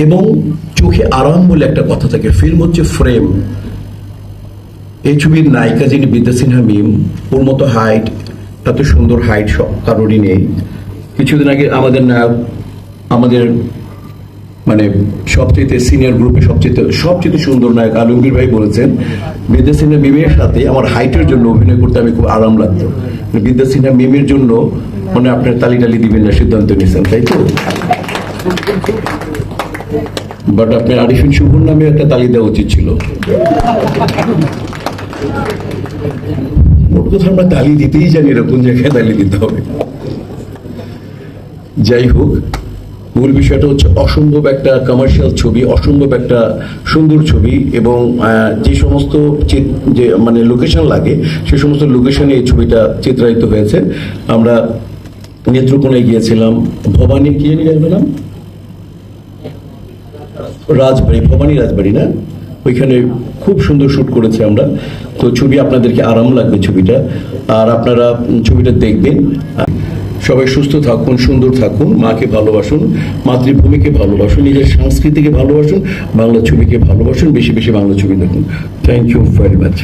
এবং চোখে আরাম বলে একটা কথা থাকে। ফিল্ম হচ্ছে ফ্রেম। এই ছবির নায়িকা যিনি বিদ্যা সিনহা মিম, ওর মতো হাইট, এত সুন্দর হাইট কারোরই নেই। কিছুদিন আগে আমাদের নায়ক, আমাদের মানে সবচেয়ে সিনিয়র গ্রুপে সবচেয়ে সুন্দর নায়ক আলমগীর ভাই বলেছেন, বিদ্যা সিনহা মিমের সাথে আমার হাইটের জন্য অভিনয় করতে আমি খুব আরাম লাগতো। বিদ্যা সিনহা মিমের জন্য মানে আপনার তালি দিবেন না সিদ্ধান্ত নিয়েছেন, তাই তো? বাট আপনার আরিফিন শুভর নামে একটা তালি দেওয়া উচিত ছিল। ওর কথা আমরা তালি দিতেই জানি না কোন জায়গায় তালি দিতে হবে। যাই হোক, মূল বিষয়টা হচ্ছে অসম্ভব একটা কমার্শিয়াল ছবি, অসম্ভব একটা সুন্দর ছবি, এবং যে সমস্ত যে মানে লোকেশন লাগে সে সমস্ত লোকেশনে এই ছবিটা চিত্রায়িত হয়েছে। আমরা নেত্রকোনায় গিয়েছিলাম, ভবানী কি জানি নাম, রাজবাড়ি, ভবানী রাজবাড়ি না, ওইখানে খুব সুন্দর শুট করেছি আমরা। তো ছবি আপনাদেরকে আরাম লাগবে ছবিটা, আর আপনারা ছবিটা দেখবেন। সবাই সুস্থ থাকুন, সুন্দর থাকুন, মাকে ভালোবাসুন, মাতৃভূমিকে ভালোবাসুন, নিজের সংস্কৃতিকে ভালোবাসুন, বাংলা ছবিকে ভালোবাসুন, বেশি বেশি বাংলা ছবি দেখুন। Thank you very much.